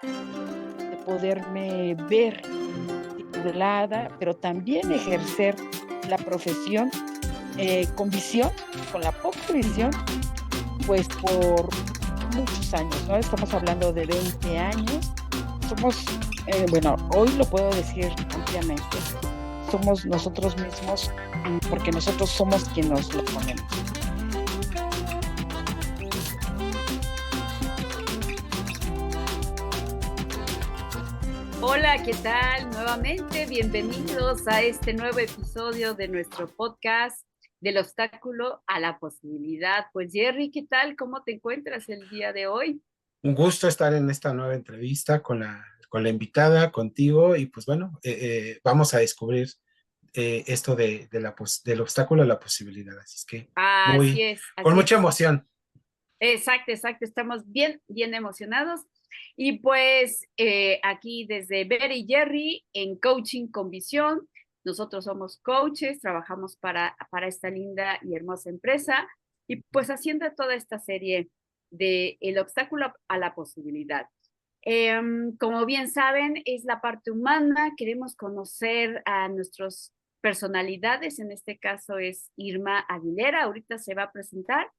de poderme ver titulada, pero también ejercer la profesión, con visión, con la poca visión, pues, por muchos años, ¿no? Estamos hablando de 20 años. Somos, bueno, hoy lo puedo decir ampliamente, somos nosotros mismos, porque nosotros somos quien nos lo ponemos. Hola, ¿qué tal? Nuevamente, bienvenidos a este nuevo episodio de nuestro podcast del obstáculo a la posibilidad. Pues Jerry, ¿qué tal? ¿Cómo te encuentras el día de hoy? Un gusto estar en esta nueva entrevista con la invitada, contigo, y pues bueno, vamos a descubrir esto del obstáculo a la posibilidad. Así es que Así muy, es, con así mucha es. emoción. Exacto, exacto. Estamos bien, bien emocionados. Y pues aquí desde Ver y Jerry en Coaching con Visión. Nosotros somos coaches, trabajamos para esta linda y hermosa empresa y pues haciendo toda esta serie de el obstáculo a la posibilidad. Como bien saben, es la parte humana. Queremos conocer a nuestras personalidades. En este caso es Irma Aguilera. Ahorita se va a presentar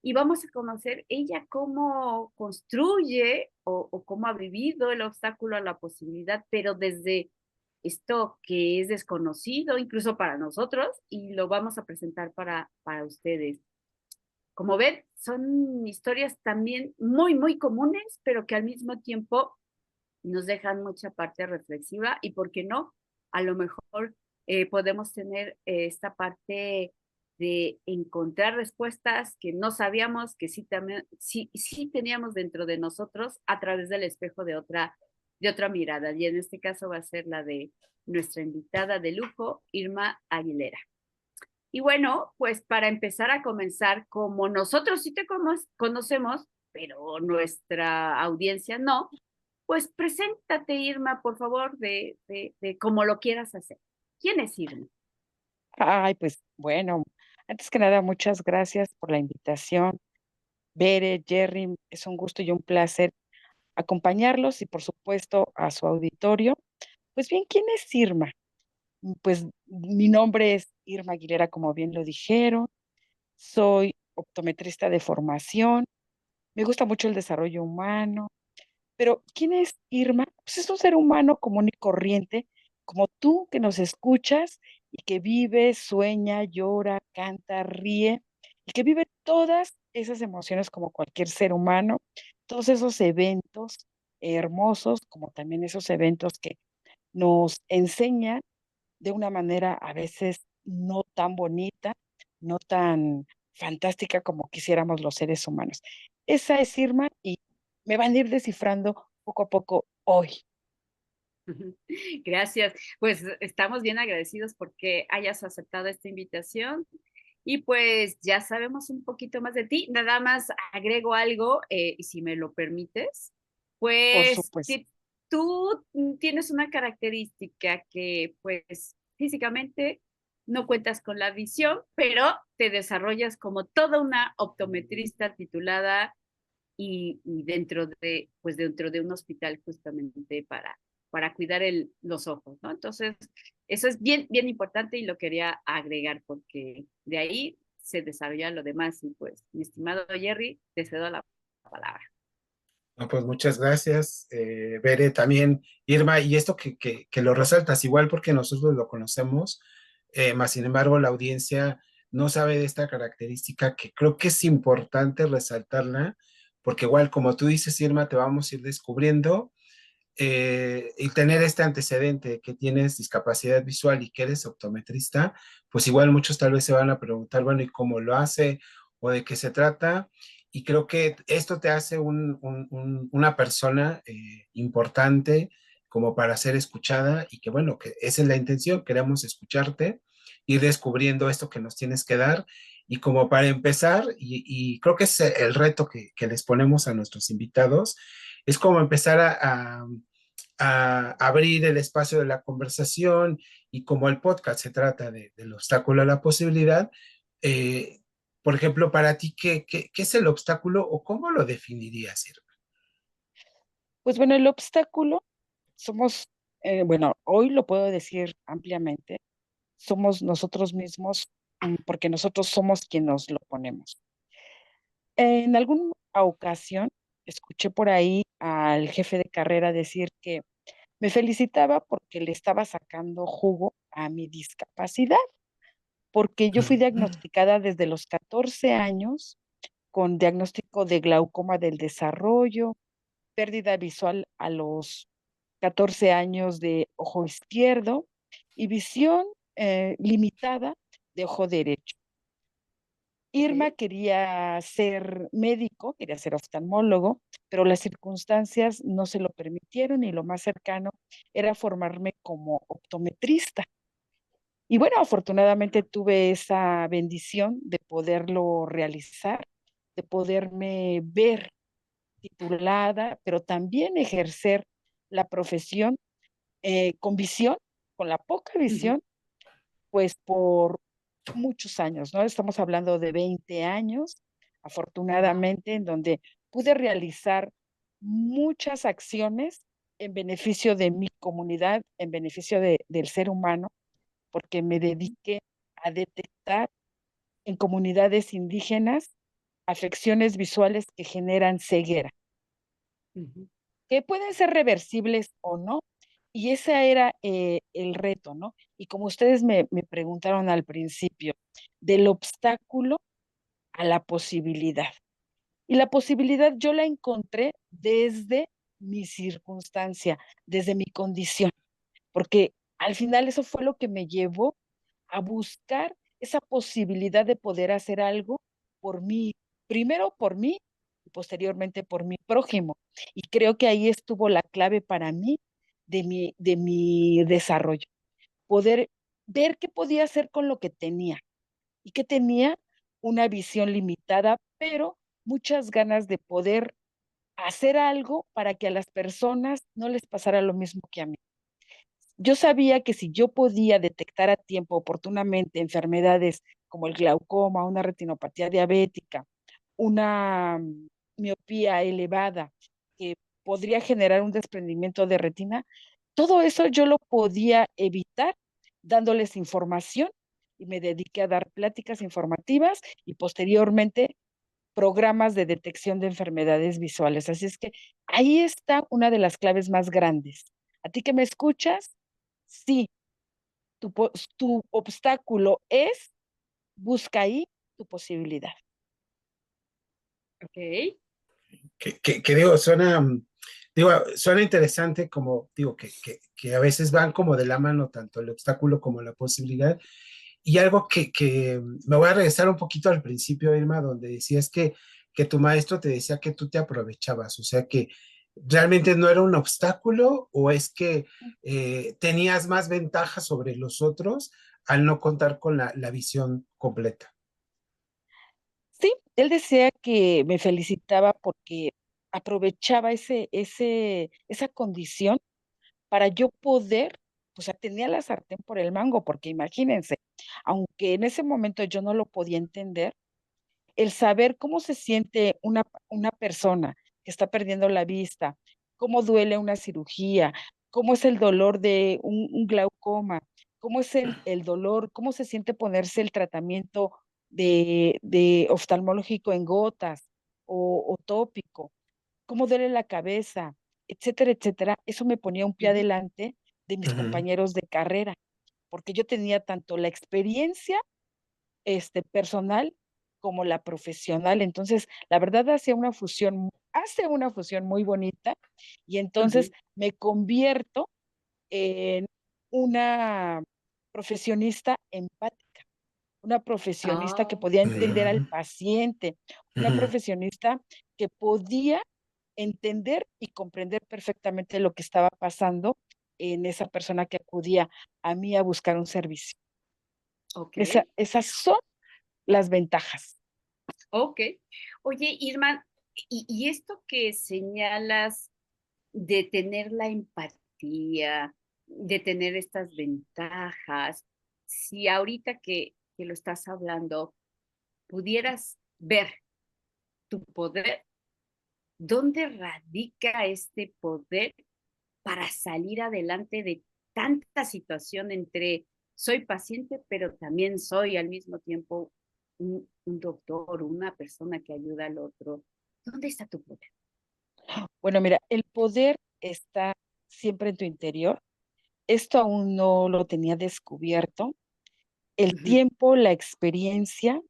y vamos a conocer ella cómo construye o cómo ha vivido el obstáculo a la posibilidad, pero desde esto que es desconocido incluso para nosotros y lo vamos a presentar para ustedes. Como ven, son historias también muy, muy comunes, pero que al mismo tiempo nos dejan mucha parte reflexiva y, ¿por qué no? A lo mejor podemos tener esta parte de encontrar respuestas que no sabíamos que sí, también, sí, sí teníamos dentro de nosotros a través del espejo de otra mirada. Y en este caso va a ser la de nuestra invitada de lujo, Irma Aguilera. Y bueno, pues para empezar a comenzar, como nosotros sí te conocemos, pero nuestra audiencia no, pues preséntate, Irma, por favor, de cómo lo quieras hacer. ¿Quién es Irma? Ay, pues, bueno, antes que nada, muchas gracias por la invitación. Bere, Jerry, es un gusto y un placer acompañarlos y, por supuesto, a su auditorio. Pues bien, ¿quién es Irma? Pues, mi nombre es Irma Aguilera, como bien lo dijeron. Soy optometrista de formación. Me gusta mucho el desarrollo humano. Pero, ¿quién es Irma? Pues es un ser humano común y corriente, como tú que nos escuchas y que vive, sueña, llora, canta, ríe, y que vive todas esas emociones como cualquier ser humano, todos esos eventos hermosos, como también esos eventos que nos enseñan de una manera a veces no tan bonita, no tan fantástica como quisiéramos los seres humanos. Esa es Irma y me van a ir descifrando poco a poco hoy. Gracias. Pues estamos bien agradecidos porque hayas aceptado esta invitación y pues ya sabemos un poquito más de ti. Nada más agrego algo, y si me lo permites, Por pues supuesto. que tú tienes una característica que pues físicamente no cuentas con la visión, pero te desarrollas como toda una optometrista titulada y pues dentro de un hospital justamente para cuidar los ojos, ¿no? Entonces, eso es bien, bien importante y lo quería agregar porque de ahí se desarrolla lo demás y pues, mi estimado Jerry, te cedo la palabra. No, pues muchas gracias, Bere, también Irma, y esto que lo resaltas, igual porque nosotros lo conocemos, más sin embargo la audiencia no sabe de esta característica que creo que es importante resaltarla, porque igual como tú dices, Irma, te vamos a ir descubriendo y tener este antecedente que tienes discapacidad visual y que eres optometrista, pues igual muchos tal vez se van a preguntar, bueno, ¿y cómo lo hace o de qué se trata? Y creo que esto te hace una persona importante como para ser escuchada y que bueno, que esa es la intención, queremos escucharte, ir descubriendo esto que nos tienes que dar. Y como para empezar, y creo que es el reto que les ponemos a nuestros invitados, es como empezar a abrir el espacio de la conversación y como el podcast se trata del obstáculo a la posibilidad, eh, por ejemplo, para ti, ¿qué es el obstáculo o cómo lo definirías, Irma? Pues bueno, el obstáculo somos, bueno, hoy lo puedo decir ampliamente, somos nosotros mismos, porque nosotros somos quien nos lo ponemos. En alguna ocasión escuché por ahí al jefe de carrera decir que me felicitaba porque le estaba sacando jugo a mi discapacidad, porque yo fui diagnosticada desde los 14 años con diagnóstico de glaucoma del desarrollo, pérdida visual a los 14 años de ojo izquierdo y visión limitada de ojo derecho. Irma Ok. quería ser médico, quería ser oftalmólogo, pero las circunstancias no se lo permitieron y lo más cercano era formarme como optometrista. Y bueno, afortunadamente tuve esa bendición de poderlo realizar, de poderme ver titulada, pero también ejercer la profesión con visión, con la poca Ujú. visión, pues por muchos años, ¿no? Estamos hablando de 20 años, Wow. afortunadamente, en donde pude realizar muchas acciones en beneficio de mi comunidad, en beneficio del ser humano, porque me Ujú, dediqué a detectar en comunidades indígenas afecciones visuales que generan ceguera, ujú. que pueden ser reversibles o no. Y ese era el reto, ¿no? Y como ustedes me preguntaron al principio, del obstáculo a la posibilidad. Y la posibilidad yo la encontré desde mi circunstancia, desde mi condición, porque al final eso fue lo que me llevó a buscar esa posibilidad de poder hacer algo por mí, primero por mí y posteriormente por mi prójimo. Y creo que ahí estuvo la clave para mí de mi desarrollo, poder ver qué podía hacer con lo que tenía y que tenía una visión limitada, pero muchas ganas de poder hacer algo para que a las personas no les pasara lo mismo que a mí. Yo sabía que si yo podía detectar a tiempo, oportunamente, enfermedades como el glaucoma, una retinopatía diabética, una miopía elevada que podría generar un desprendimiento de retina, todo eso yo lo podía evitar dándoles información y me dediqué a dar pláticas informativas y posteriormente programas de detección de enfermedades visuales. Así es que ahí está una de las claves más grandes. A ti que me escuchas, sí, tu obstáculo es, busca ahí tu posibilidad. Ok. Que digo, suena, digo, suena interesante como, digo, que a veces van como de la mano tanto el obstáculo como la posibilidad. Y algo que me voy a regresar un poquito al principio, Irma, donde decías que tu maestro te decía que tú te aprovechabas, o sea que realmente no era un obstáculo o es que tenías más ventajas sobre los otros al no contar con la visión completa. Sí, él decía que me felicitaba porque aprovechaba esa condición para yo poder, o sea, tenía la sartén por el mango, porque imagínense, aunque en ese momento yo no lo podía entender, el saber cómo se siente una persona que está perdiendo la vista, cómo duele una cirugía, cómo es el dolor de un glaucoma, cómo es el dolor, cómo se siente ponerse el tratamiento de oftalmológico en gotas o tópico, cómo duele la cabeza, etcétera, etcétera. Eso me ponía un pie Ujú. adelante de mis Ujú, compañeros de carrera, porque yo tenía tanto la experiencia personal como la profesional. Entonces, la verdad hace una fusión muy bonita y entonces Ujú. me convierto en una profesionista empática, una profesionista que Ah, podía entender al ujú, paciente, una ujú. profesionista que podía entender y comprender perfectamente lo que estaba pasando en esa persona que acudía a mí a buscar un servicio. ok. Esas son las ventajas. Ok. Oye, Irma, y esto que señalas de tener la empatía, de tener estas ventajas, si ahorita que lo estás hablando, pudieras ver tu poder, ¿dónde radica este poder para salir adelante de tanta situación entre soy paciente, pero también soy al mismo tiempo un doctor, una persona que ayuda al otro? ¿Dónde está tu poder? Bueno, mira, el poder está siempre en tu interior. Esto aún no lo tenía descubierto. El Ujú, tiempo, la experiencia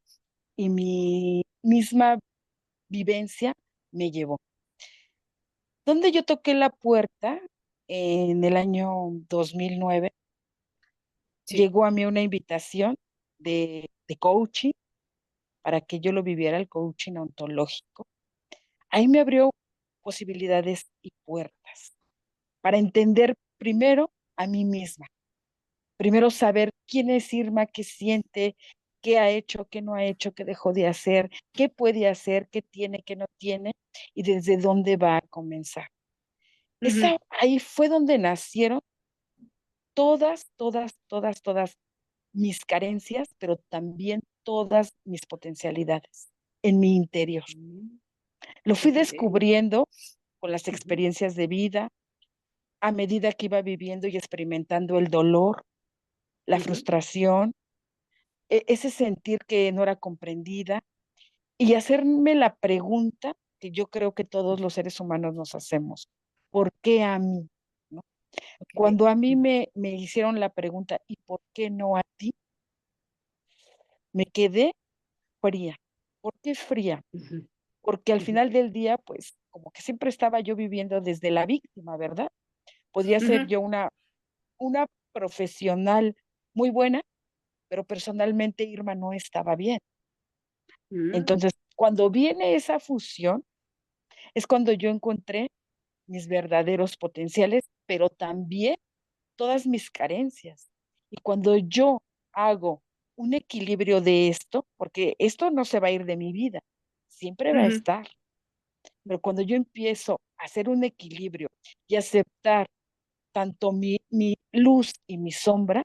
y mi misma vivencia me llevó. Donde yo toqué la puerta en el año 2009, sí. llegó a mí una invitación de coaching para que yo lo viviera, el coaching ontológico. Ahí me abrió posibilidades y puertas para entender primero a mí misma, primero saber quién es Irma, qué siente, qué ha hecho, qué no ha hecho, qué dejó de hacer, qué puede hacer, qué tiene, qué no tiene y desde dónde va a comenzar. Ujú, Ahí fue donde nacieron todas mis carencias, pero también todas mis potencialidades en mi interior. mm, Lo fui ok. descubriendo con las Ujú, experiencias de vida, a medida que iba viviendo y experimentando el dolor, la ujú, frustración, ese sentir que no era comprendida y hacerme la pregunta que yo creo que todos los seres humanos nos hacemos, ¿por qué a mí? ¿No? ok. Cuando a mí Ujú, me hicieron la pregunta, ¿y por qué no a ti? Me quedé fría. ¿Por qué fría? ujú, Porque al ujú, final del día, pues, como que siempre estaba yo viviendo desde la víctima, ¿verdad? Podría ser ujú, yo una profesional muy buena, pero personalmente Irma no estaba bien. mm, Entonces, cuando viene esa fusión, es cuando yo encontré mis verdaderos potenciales, pero también todas mis carencias. Y cuando yo hago un equilibrio de esto, porque esto no se va a ir de mi vida, siempre va a ujú, estar, pero cuando yo empiezo a hacer un equilibrio y aceptar tanto mi luz y mi sombra,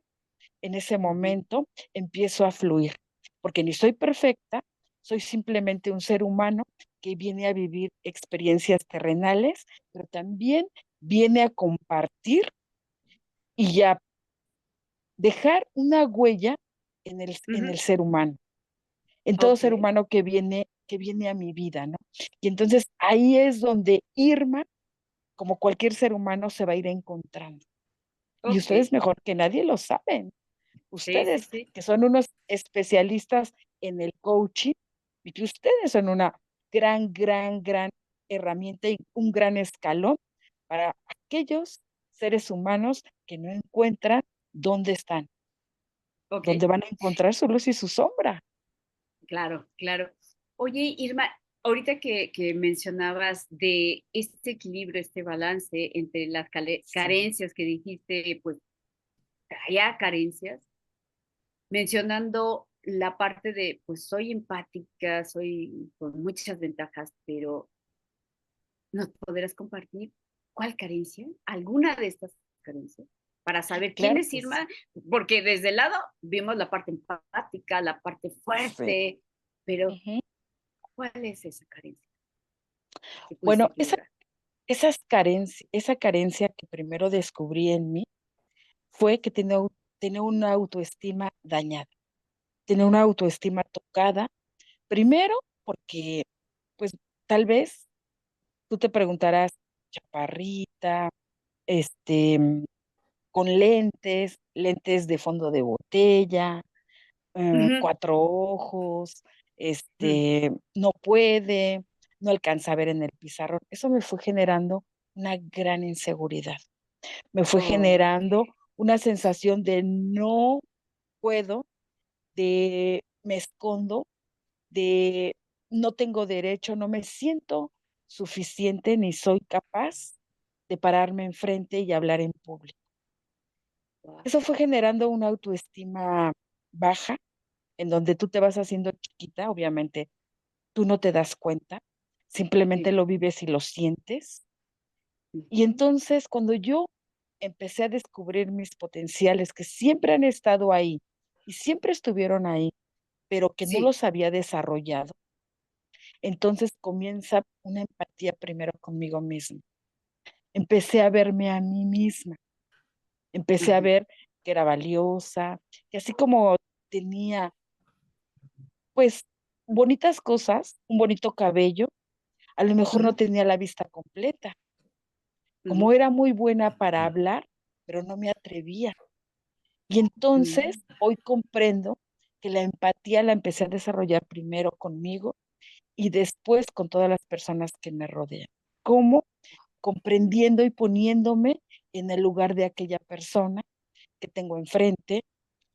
en ese ujú, momento empiezo a fluir, porque ni soy perfecta, soy simplemente un ser humano que viene a vivir experiencias terrenales, pero también viene a compartir y a dejar una huella en ujú, el ser humano, en todo ok, ser humano que viene a mi vida, ¿no? Y entonces ahí es donde Irma, como cualquier ser humano, se va a ir encontrando. Y ok. ustedes mejor que nadie lo saben. Sí, sí, Ustedes, sí. que son unos especialistas en el coaching, y que ustedes son una gran herramienta y un gran escalón para aquellos seres humanos que no encuentran dónde están, Ok, dónde van a encontrar su luz y su sombra. claro, claro. Oye, Irma, ahorita que mencionabas de este equilibrio, este balance entre las Sí. carencias que dijiste, pues traía carencias, mencionando la parte de, pues soy empática, soy con muchas ventajas, pero ¿nos podrás compartir cuál carencia? ¿Alguna de estas carencias? Para saber quién Claro es que sí. Irma, porque desde el lado vimos la parte empática, la parte Sí. fuerte, pero Ujú. ¿cuál es esa carencia que pudiste Bueno, equilibrar? esa carencia que primero descubrí en mí fue que tenía una autoestima dañada, tenía una autoestima tocada. Primero, porque, pues, tal vez tú te preguntarás, chaparrita, este, con lentes de fondo de botella, Ujú, 4 ojos, ujú. no puede, no alcanza a ver en el pizarrón. Eso me fue generando una gran inseguridad. Me fue Ok. generando una sensación de no puedo, de me escondo, de no tengo derecho, no me siento suficiente ni soy capaz de pararme enfrente y hablar en público. Guau, Eso fue generando una autoestima baja, en donde tú te vas haciendo chiquita, obviamente tú no te das cuenta, simplemente sí. lo vives y lo sientes. Y Ujú, entonces cuando yo empecé a descubrir mis potenciales que siempre han estado ahí y siempre estuvieron ahí, pero que no sí. los había desarrollado, Entonces comienza una empatía primero conmigo misma. Empecé a verme a mí misma, empecé a Ujú, ver que era valiosa, que así como tenía, pues, bonitas cosas, un bonito cabello, a lo mejor no ujú, tenía la vista completa. ujú, Como era muy buena para hablar, pero no me atrevía. Y ujú, entonces hoy comprendo que la empatía la empecé a desarrollar primero conmigo y después con todas las personas que me rodean. ¿Cómo? Comprendiendo y poniéndome en el lugar de aquella persona que tengo enfrente,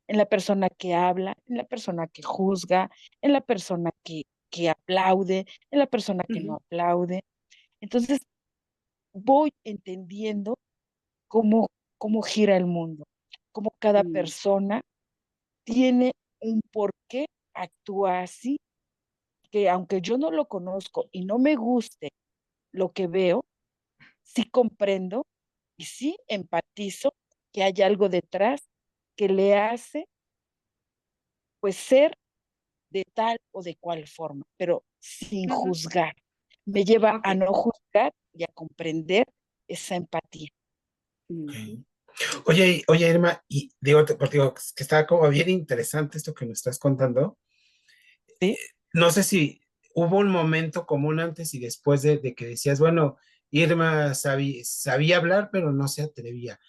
en la persona que habla, en la persona que juzga, en la persona que aplaude, en la persona que no ujú, aplaude. Entonces voy entendiendo cómo, cómo gira el mundo, cómo cada ujú, persona tiene un por qué actúa así, que aunque yo no lo conozco y no me guste lo que veo, sí comprendo y sí empatizo que hay algo detrás que le hace, pues, ser de tal o de cual forma, pero sin ujú. juzgar. Me lleva Ok. a no juzgar y a comprender esa empatía. Ujú, Ok. Oye, Irma, y digo, porque digo que está como bien interesante esto que me estás contando. ¿Sí? No sé si hubo un momento como un antes y después de que decías, bueno, Irma sabía hablar, pero no se atrevía.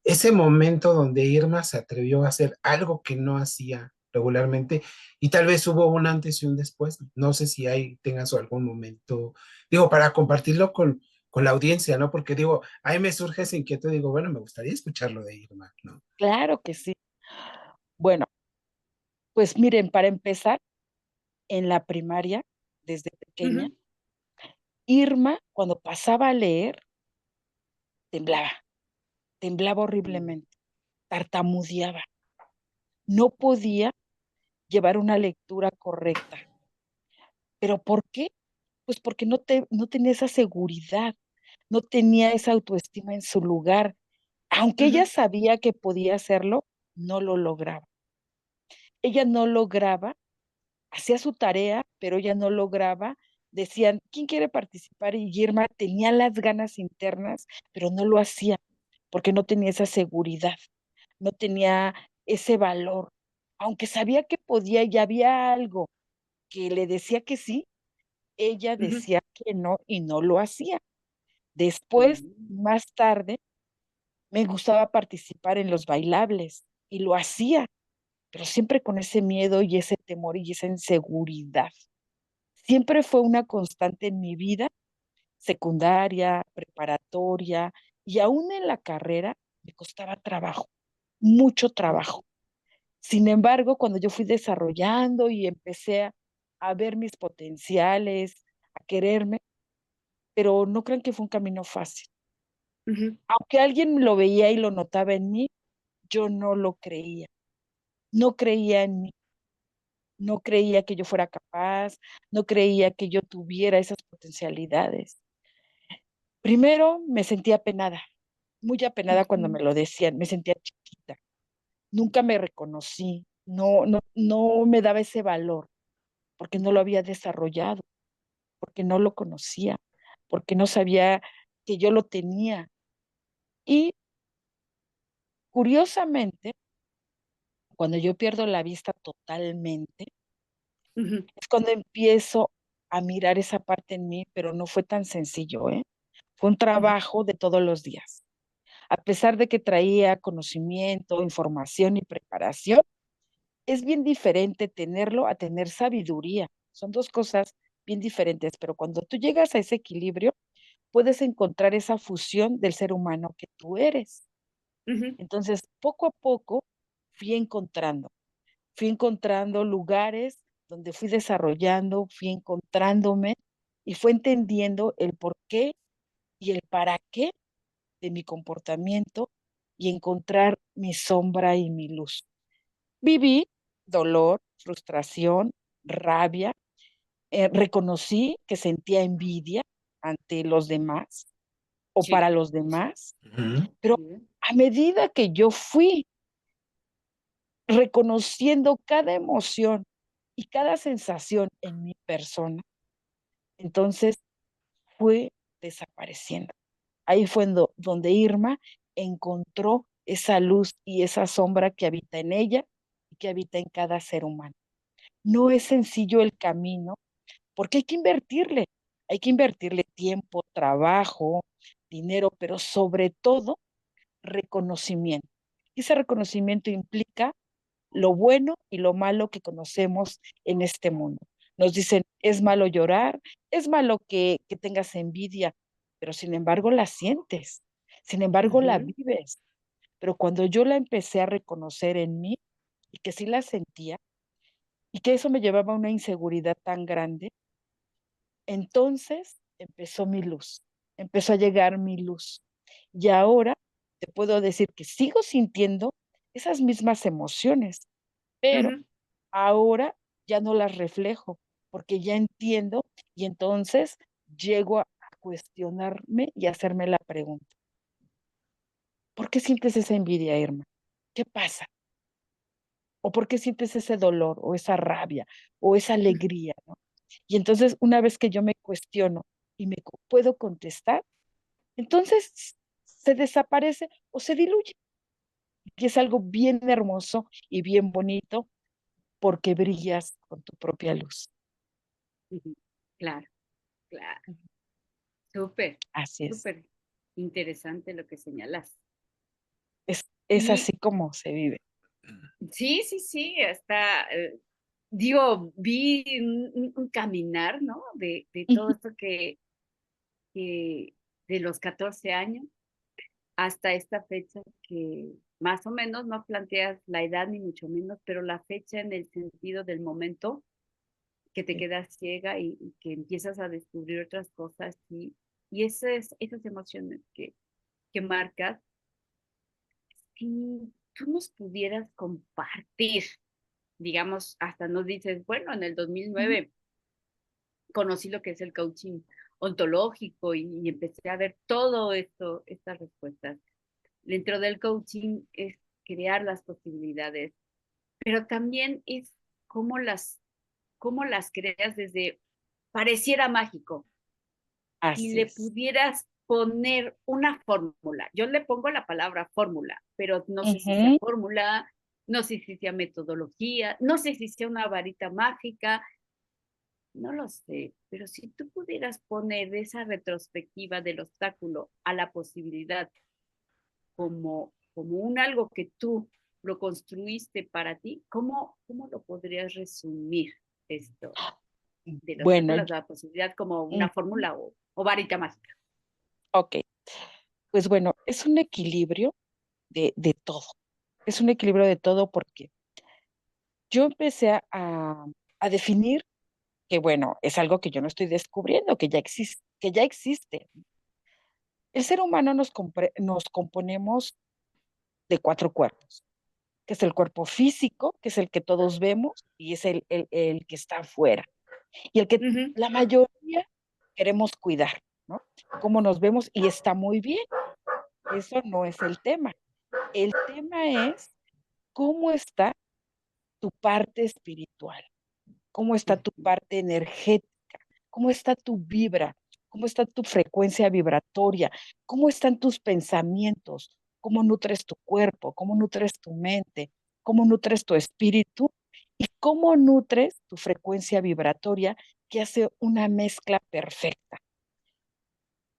Ese momento donde Irma se atrevió a hacer algo que no hacía regularmente y tal vez hubo un antes y un después. No sé si ahí tengas algún momento, digo, para compartirlo con la audiencia, ¿no? Porque digo, ahí me surge esa inquietud, digo, bueno, me gustaría escucharlo de Irma, ¿no? Claro que sí. Bueno, pues miren, para empezar, en la primaria, desde pequeña, ujú, Irma, cuando pasaba a leer, temblaba, temblaba ujú, horriblemente, tartamudeaba, no podía llevar una lectura correcta. ¿Pero por qué? Pues porque no tenía esa seguridad, no tenía esa autoestima en su lugar. Aunque ella ujú, sabía que podía hacerlo, no lo lograba. Ella no lograba, hacía su tarea, pero ella no lograba. Decían: "¿Quién quiere participar?". Y Irma tenía las ganas internas, pero no lo hacía, porque no tenía esa seguridad, no tenía ese valor. Aunque sabía que podía y había algo que le decía que sí, ella ujú, decía que no y no lo hacía. Después, ujú, más tarde, me gustaba participar en los bailables y lo hacía, pero siempre con ese miedo y ese temor y esa inseguridad. Siempre fue una constante en mi vida, secundaria, preparatoria y aún en la carrera me costaba trabajo, mucho trabajo. Sin embargo, cuando yo fui desarrollando y empecé a ver mis potenciales, a quererme, pero no crean que fue un camino fácil. ujú, Aunque alguien lo veía y lo notaba en mí, yo no lo creía. No creía en mí, no creía que yo fuera capaz, no creía que yo tuviera esas potencialidades. Primero me sentía apenada, muy apenada cuando ujú, me lo decían, me sentía chiquita. Nunca me reconocí, no me daba ese valor, porque no lo había desarrollado, porque no lo conocía, porque no sabía que yo lo tenía. Y curiosamente, cuando yo pierdo la vista totalmente, ujú, es cuando empiezo a mirar esa parte en mí, pero no fue tan sencillo, ¿eh? Fue un ujú, trabajo de todos los días. A pesar de que traía conocimiento, información y preparación, es bien diferente tenerlo a tener sabiduría. Son 2 cosas bien diferentes, pero cuando tú llegas a ese equilibrio, puedes encontrar esa fusión del ser humano que tú eres. ujú, Entonces, poco a poco fui encontrando. Fui encontrando lugares donde fui desarrollando, fui encontrándome y fue entendiendo el porqué y el para qué de mi comportamiento y encontrar mi sombra y mi luz. Viví dolor, frustración, rabia, reconocí que sentía envidia ante los demás o sí, para los demás, Ujú. pero bien, a medida que yo fui reconociendo cada emoción y cada sensación en mi persona, Entonces fue desapareciendo. Ahí fue donde Irma encontró esa luz y esa sombra que habita en ella y que habita en cada ser humano. No es sencillo el camino porque hay que invertirle tiempo, trabajo, dinero, pero sobre todo reconocimiento. Y ese reconocimiento implica lo bueno y lo malo que conocemos en este mundo. Nos dicen, es malo llorar, es malo que tengas envidia, pero sin embargo la sientes, sin embargo la Ujú, vives. Pero cuando yo la empecé a reconocer en mí y que sí la sentía y que eso me llevaba a una inseguridad tan grande, entonces empezó mi luz, empezó a llegar mi luz. Y ahora te puedo decir que sigo sintiendo esas mismas emociones, pero ujú. ahora ya no las reflejo, porque ya entiendo y entonces llego a cuestionarme y a hacerme la pregunta, ¿por qué sientes esa envidia, Irma? ¿Qué pasa? ¿O por qué sientes ese dolor o esa rabia o esa alegría, ¿no? Y entonces una vez que yo me cuestiono y puedo contestar, entonces se desaparece o se diluye. Y es algo bien hermoso y bien bonito porque brillas con tu propia luz. Ujú. Claro, claro. Súper, Así es. súper interesante lo que señalas. Es Y así como se vive. sí, sí, sí, hasta, digo, vi un caminar, ¿no? De todo Ujú. esto que de los 14 años hasta esta fecha que más o menos no planteas la edad ni mucho menos, pero la fecha en el sentido del momento que te Sí. quedas ciega y que empiezas a descubrir otras cosas y esas emociones que marcas, si tú nos pudieras compartir, digamos, hasta nos dices, bueno, en el Ujú. 2009 conocí lo que es el coaching ontológico y empecé a ver todo esto, estas respuestas. Dentro del coaching es crear las posibilidades, pero también es cómo cómo las creas desde, pareciera mágico, si Así le es. pudieras poner una fórmula, yo le pongo la palabra fórmula, pero no sé si sea Ujú. fórmula, no sé si sea metodología, no sé si sea una varita mágica, no lo sé, pero si tú pudieras poner esa retrospectiva del obstáculo a la posibilidad como un algo que tú lo construiste para ti, cómo lo podrías resumir esto del Bueno, obstáculo a la posibilidad como una ujú, fórmula o varita mágica? ok. Pues bueno, es un equilibrio de todo. Es un equilibrio de todo porque yo empecé a definir que, bueno, es algo que yo no estoy descubriendo, que ya existe. El ser humano nos componemos de cuatro cuerpos, que es el cuerpo físico, que es el que todos vemos y es el que está afuera y el que Ujú, la mayoría queremos cuidar, ¿no? Cómo nos vemos y está muy bien, eso no es el tema. El tema es cómo está tu parte espiritual, cómo está tu ujú, parte energética, cómo está tu vibra, cómo está tu frecuencia vibratoria, cómo están tus pensamientos, cómo nutres tu cuerpo, cómo nutres tu mente, cómo nutres tu espíritu y cómo nutres tu frecuencia vibratoria que hace una mezcla perfecta.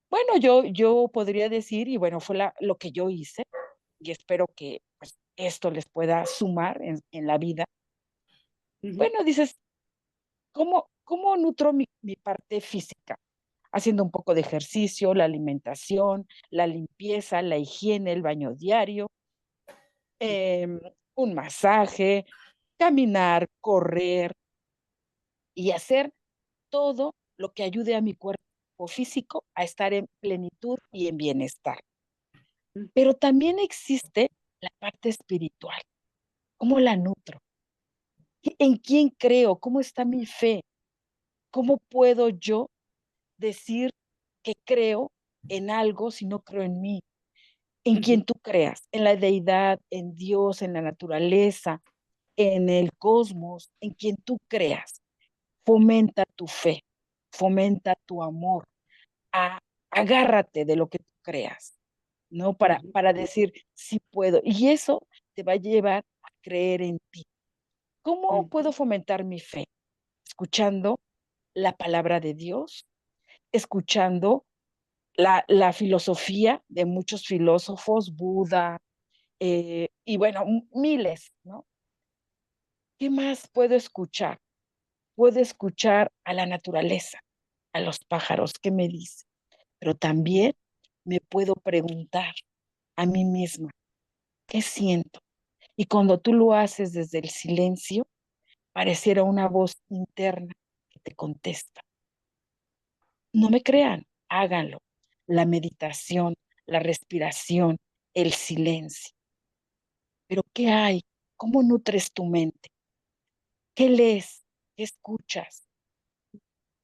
Bueno, yo podría decir, y bueno, fue lo que yo hice, y espero que pues, esto les pueda sumar en la vida. ujú, Bueno, dices, ¿cómo nutro mi parte física? Haciendo un poco de ejercicio, la alimentación, la limpieza, la higiene, el baño diario, em, un masaje, caminar, correr y hacer todo lo que ayude a mi cuerpo físico a estar en plenitud y en bienestar. ujú, Pero también existe la parte espiritual. ¿Cómo la nutro? ¿En quién creo? ¿Cómo está mi fe? ¿Cómo puedo yo decir que creo en algo si no creo en mí? En ujú, quien tú creas, en la deidad, en Dios, en la naturaleza, en el cosmos, en quien tú creas. Fomenta tu fe. fomenta tu amor, agárrate de lo que tú creas, ¿no? Para decir, sí puedo. Y eso te va a llevar a creer en ti. ¿Cómo puedo fomentar mi fe? Escuchando la palabra de Dios, escuchando la filosofía de muchos filósofos, Buda, y bueno, miles, ¿no? ¿Qué más puedo escuchar? Puedo escuchar a la naturaleza, a los pájaros, ¿qué me dicen? Pero también me puedo preguntar a mí misma, ¿qué siento? Y cuando tú lo haces desde el silencio, pareciera una voz interna que te contesta. No me crean, háganlo. La meditación, la respiración, el silencio. Pero ¿qué hay? ¿Cómo nutres tu mente? ¿Qué lees? ¿Qué escuchas?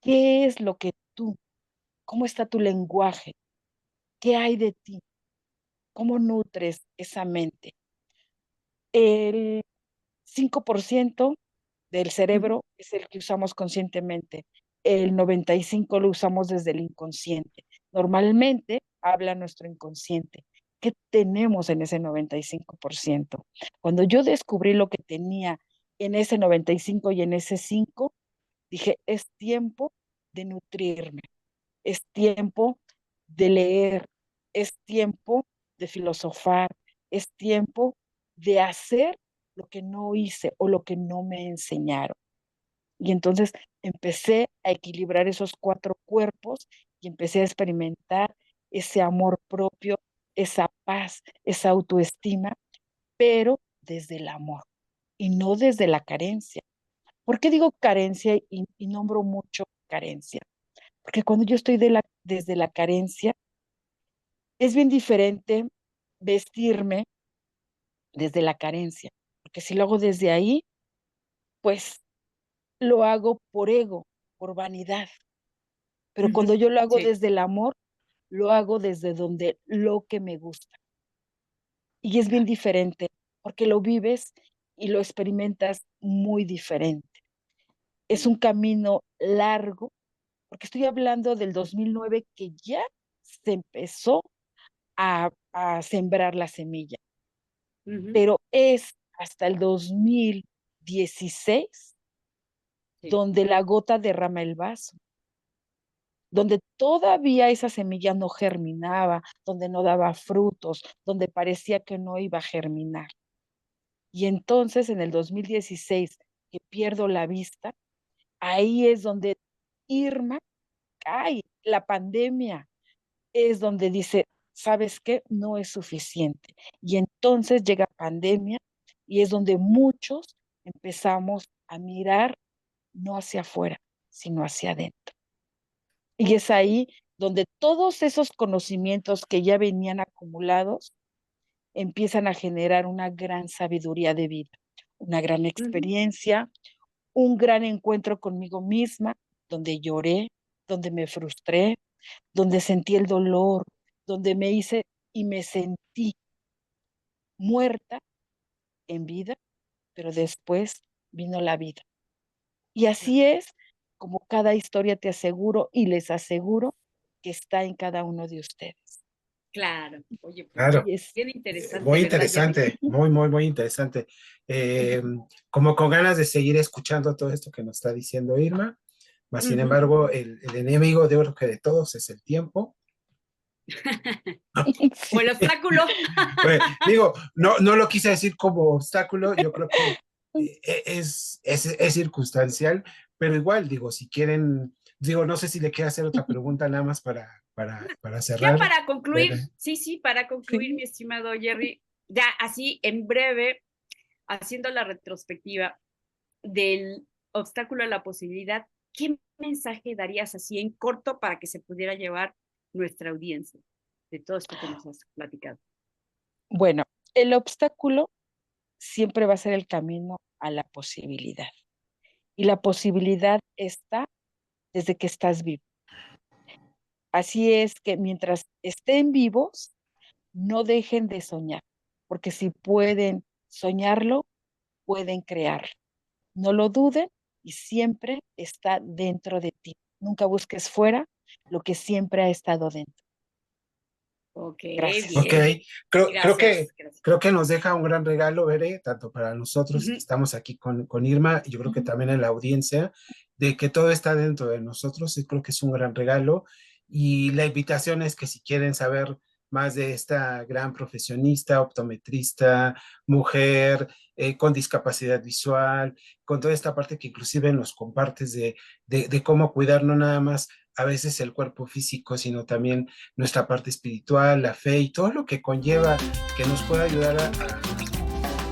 ¿Qué es lo que tú? ¿Cómo está tu lenguaje? ¿Qué hay de ti? ¿Cómo nutres esa mente? El 5% del cerebro es el que usamos conscientemente. El 95% lo usamos desde el inconsciente. Normalmente habla nuestro inconsciente. ¿Qué tenemos en ese 95%? Cuando yo descubrí lo que tenía en ese 95 y en ese 5, dije, es tiempo de nutrirme, es tiempo de leer, es tiempo de filosofar, es tiempo de hacer lo que no hice o lo que no me enseñaron. Y entonces empecé a equilibrar esos 4 cuerpos y empecé a experimentar ese amor propio, esa paz, esa autoestima, pero desde el amor y no desde la carencia. ¿Por qué digo carencia y nombro mucho carencia? Porque cuando yo estoy desde la carencia, es bien diferente vestirme desde la carencia, porque si lo hago desde ahí, pues lo hago por ego, por vanidad. Pero cuando yo lo hago Sí, desde el amor, lo hago desde donde lo que me gusta. Y es bien diferente, porque lo vives y lo experimentas muy diferente. Es un camino largo, porque estoy hablando del 2009 que ya se empezó a sembrar la semilla, ujú, pero es hasta el 2016 sí, donde la gota derrama el vaso, donde todavía esa semilla no germinaba, donde no daba frutos, donde parecía que no iba a germinar. Y entonces en el 2016 que pierdo la vista, ahí es donde Irma cae, la pandemia, es donde dice, ¿sabes qué? No es suficiente. Y entonces llega pandemia y es donde muchos empezamos a mirar no hacia afuera, sino hacia adentro. Y es ok, ahí donde todos esos conocimientos que ya venían acumulados empiezan a generar una gran sabiduría de vida, una gran ujú, experiencia, un gran encuentro conmigo misma, donde lloré, donde me frustré, donde sentí el dolor, donde me hice y me sentí muerta en vida, pero después vino la vida. Y claro, así es como cada historia te aseguro y les aseguro que está en cada uno de ustedes. claro. Oye, pues Claro, Y es bien interesante, muy ¿verdad, Jerry? interesante, muy, muy, muy interesante. Eh, Como con ganas de seguir escuchando todo esto que nos está diciendo Irma, más sin Ujú. embargo, el enemigo de oro que de todos es el tiempo. O sí. el obstáculo. Digo, no, no lo quise decir como obstáculo, yo creo que es circunstancial, pero igual, digo, si quieren, digo, no sé si le quiero hacer otra pregunta nada más para Ya cerrar. para concluir, Ver, sí, sí, para concluir, Sí. mi estimado Jerry, ya así en breve, haciendo la retrospectiva del obstáculo a la posibilidad, ¿qué mensaje darías así en corto para que se pudiera llevar nuestra audiencia de todo esto que nos has platicado? Bueno, el obstáculo siempre va a ser el camino a la posibilidad. Y la posibilidad está desde que estás vivo. Así es que mientras estén vivos, no dejen de soñar, porque si pueden soñarlo, pueden crearlo. No lo duden y siempre está dentro de ti. nunca busques fuera lo que siempre ha estado dentro. Ok, Gracias. Ok, bien. creo Gracias. que nos deja un gran regalo, Bere, tanto para nosotros que estamos aquí con Irma, y yo creo que también en la audiencia, de que todo está dentro de nosotros, y creo que es un gran regalo. Y la invitación es que si quieren saber más de esta gran profesionista, optometrista, mujer, con discapacidad visual, con toda esta parte que inclusive nos compartes de cómo cuidar no nada más a veces el cuerpo físico, sino también nuestra parte espiritual, la fe y todo lo que conlleva, que nos pueda ayudar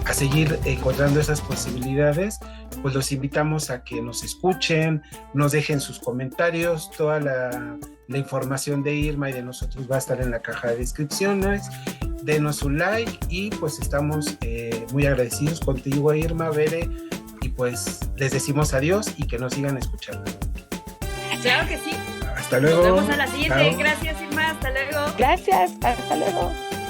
a seguir encontrando esas posibilidades, pues los invitamos a que nos escuchen, nos dejen sus comentarios, toda la información de Irma y de nosotros va a estar en la caja de descripciones. Denos un like y pues estamos muy agradecidos contigo, Irma, Bere, y pues les decimos adiós y que nos sigan escuchando. Claro que sí. Hasta luego. Nos vemos a la siguiente. Chao. Gracias, Irma. Hasta luego. Gracias, hasta luego.